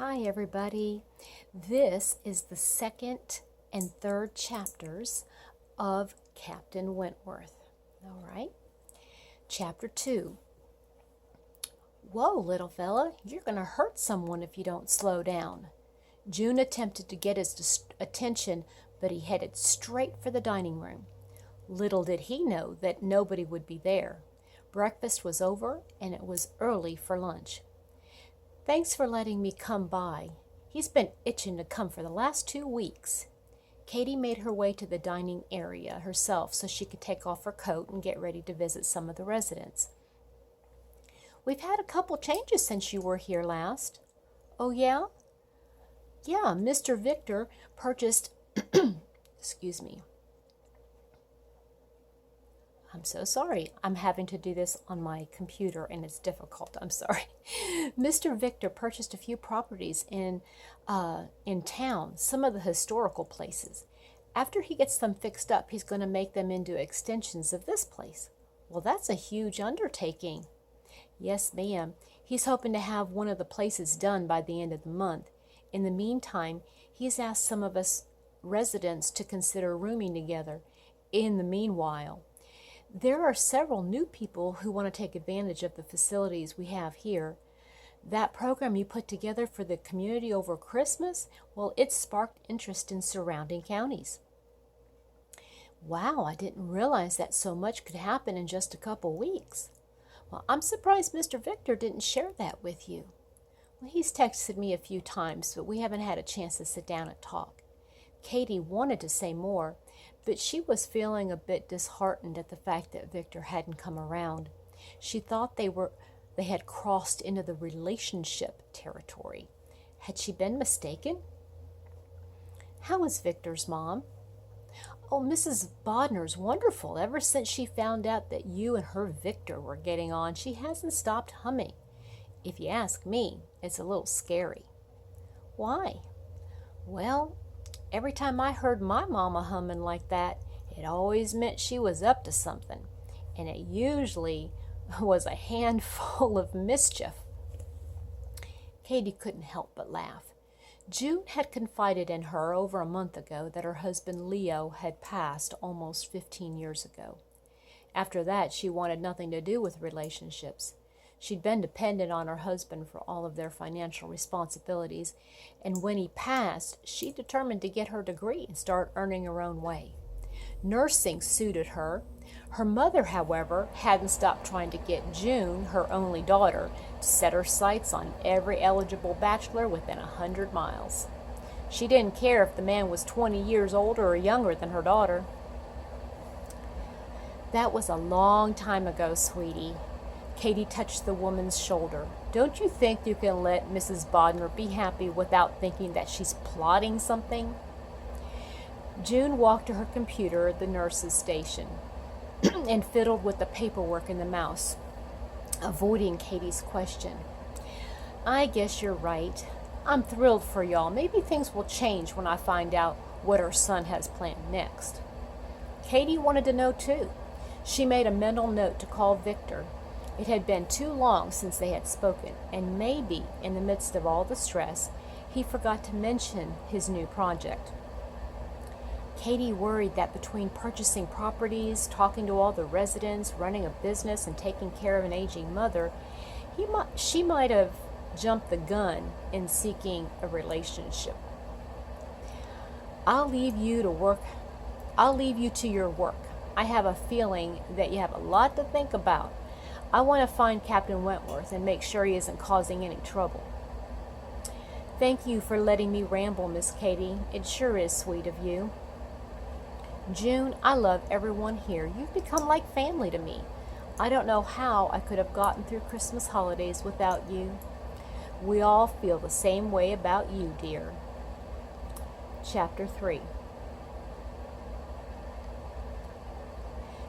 Hi, everybody. This is the second and third chapters of Captain Wentworth. All right. Chapter 2. Whoa, little fella, you're going to hurt someone if you don't slow down. June attempted to get his attention, but he headed straight for the dining room. Little did he know that nobody would be there. Breakfast was over, and it was early for lunch. Thanks for letting me come by. He's been itching to come for the last 2 weeks. Katie made her way to the dining area herself so she could take off her coat and get ready to visit some of the residents. We've had a couple changes since you were here last. Oh, yeah? Yeah, Mr. Victor purchased, excuse me. I'm so sorry. I'm having to do this on my computer and it's difficult. I'm sorry. Mr. Victor purchased a few properties in town, some of the historical places. After he gets them fixed up, he's going to make them into extensions of this place. Well, that's a huge undertaking. Yes, ma'am. He's hoping to have one of the places done by the end of the month. In the meantime, he's asked some of us residents to consider rooming together. In the meanwhile, there are several new people who want to take advantage of the facilities we have here. That program you put together for the community over Christmas, well, it sparked interest in surrounding counties. Wow, I didn't realize that so much could happen in just a couple weeks. Well, I'm surprised Mr. Victor didn't share that with you. Well, he's texted me a few times, but we haven't had a chance to sit down and talk. Katie wanted to say more, but she was feeling a bit disheartened at the fact that Victor hadn't come around. She thought they had crossed into the relationship territory. Had she been mistaken? How is Victor's mom? Oh, Mrs. Bodner's wonderful. Ever since she found out that you and her Victor were getting on, she hasn't stopped humming. If you ask me, it's a little scary. Why? Well, every time I heard my mama humming like that, it always meant she was up to something, and it usually was a handful of mischief. Katie couldn't help but laugh. June had confided in her over a month ago that her husband Leo had passed almost 15 years ago. After that, she wanted nothing to do with relationships. She'd been dependent on her husband for all of their financial responsibilities, and when he passed, she determined to get her degree and start earning her own way. Nursing suited her. Her mother, however, hadn't stopped trying to get June, her only daughter, to set her sights on every eligible bachelor within 100 miles. She didn't care if the man was 20 years older or younger than her daughter. That was a long time ago, sweetie. Katie touched the woman's shoulder. Don't you think you can let Mrs. Bodner be happy without thinking that she's plotting something? June walked to her computer at the nurse's station and fiddled with the paperwork and the mouse, avoiding Katie's question. I guess you're right. I'm thrilled for y'all. Maybe things will change when I find out what her son has planned next. Katie wanted to know too. She made a mental note to call Victor. It had been too long since they had spoken, and maybe, in the midst of all the stress, he forgot to mention his new project. Katie worried that between purchasing properties, talking to all the residents, running a business, and taking care of an aging mother, she might have jumped the gun in seeking a relationship. I'll leave you to your work. I have a feeling that you have a lot to think about. I want to find Captain Wentworth and make sure he isn't causing any trouble. Thank you for letting me ramble, Miss Katie. It sure is sweet of you. June, I love everyone here. You've become like family to me. I don't know how I could have gotten through Christmas holidays without you. We all feel the same way about you, dear. Chapter 3.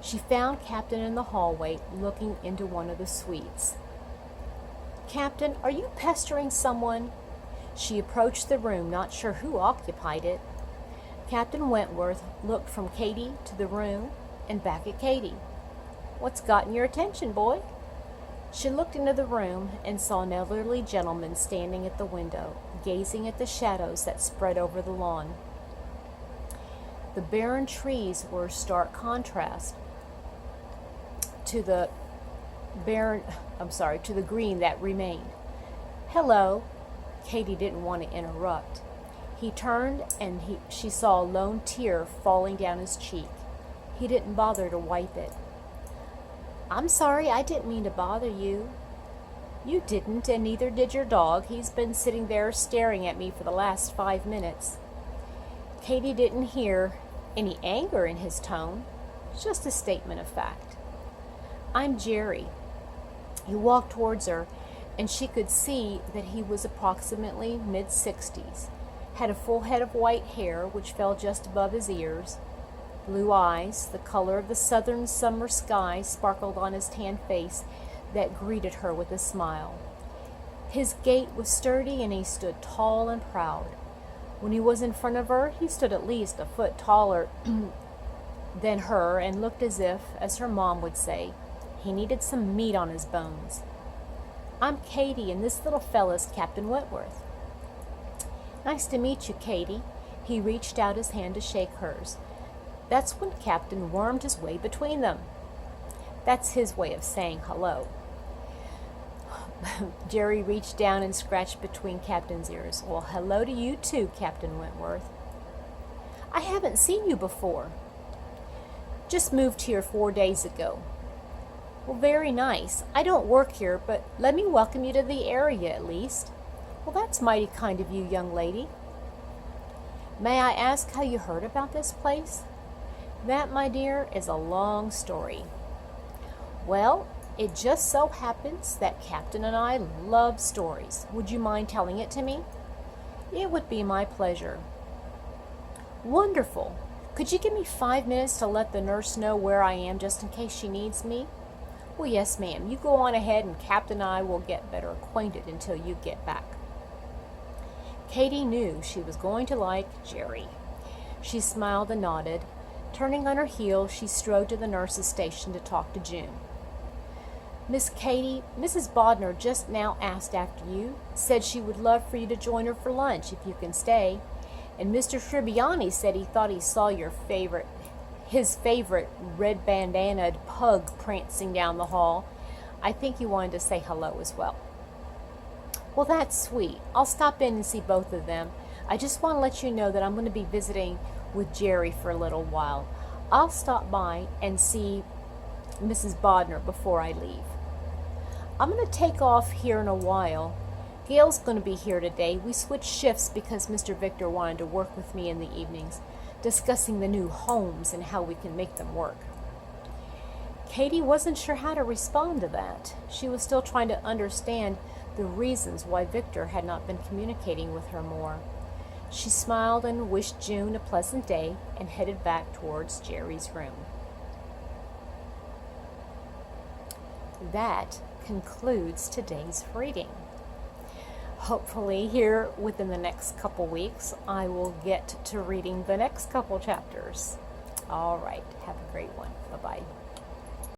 She found Captain in the hallway, looking into one of the suites. Captain, are you pestering someone? She approached the room, not sure who occupied it. Captain Wentworth looked from Katie to the room and back at Katie. What's gotten your attention, boy? She looked into the room and saw an elderly gentleman standing at the window, gazing at the shadows that spread over the lawn. The barren trees were a stark contrast to the to the green that remained. "Hello." Katy didn't want to interrupt. He turned and she saw a lone tear falling down his cheek. He didn't bother to wipe it. "I'm sorry, I didn't mean to bother you." "You didn't, and neither did your dog. He's been sitting there staring at me for the last 5 minutes." Katy didn't hear any anger in his tone, just a statement of fact. "I'm Jerry." He walked towards her, and she could see that he was approximately mid-60s, had a full head of white hair which fell just above his ears. Blue eyes, the color of the southern summer sky, sparkled on his tan face that greeted her with a smile. His gait was sturdy, and he stood tall and proud. When he was in front of her, he stood at least a foot taller than her and looked as if, as her mom would say, he needed some meat on his bones. "I'm Katy, and this little fella's Captain Wentworth." "Nice to meet you, Katy." He reached out his hand to shake hers. That's when Captain wormed his way between them. That's his way of saying hello. Jerry reached down and scratched between Captain's ears. "Well, hello to you too, Captain Wentworth." "I haven't seen you before." "Just moved here 4 days ago." "Well, very nice. I don't work here, but let me welcome you to the area at least." "Well, that's mighty kind of you, young lady." "May I ask how you heard about this place?" "That, my dear, is a long story." "Well, it just so happens that Captain and I love stories. Would you mind telling it to me?" "It would be my pleasure." "Wonderful. Could you give me 5 minutes to let the nurse know where I am just in case she needs me?" "Well, yes, ma'am. You go on ahead and Captain and I will get better acquainted until you get back." Katy knew she was going to like Jerry. She smiled and nodded. Turning on her heel, she strode to the nurse's station to talk to June. "Miss Katy, Mrs. Bodner just now asked after you. Said she would love for you to join her for lunch if you can stay. And Mr. Tribbiani said he thought he saw his favorite red bandanaed pug prancing down the hall. I think he wanted to say hello as well." "Well, that's sweet. I'll stop in and see both of them. I just want to let you know that I'm going to be visiting with Jerry for a little while. I'll stop by and see Mrs. Bodner before I leave. I'm going to take off here in a while. Gail's going to be here today. We switched shifts because Mr. Victor wanted to work with me in the evenings, discussing the new homes and how we can make them work." Katy wasn't sure how to respond to that. She was still trying to understand the reasons why Victor had not been communicating with her more. She smiled and wished June a pleasant day and headed back towards Jerry's room. That concludes today's reading. Hopefully here within the next couple weeks I will get to reading the next couple chapters. All right, have a great one. Bye-bye.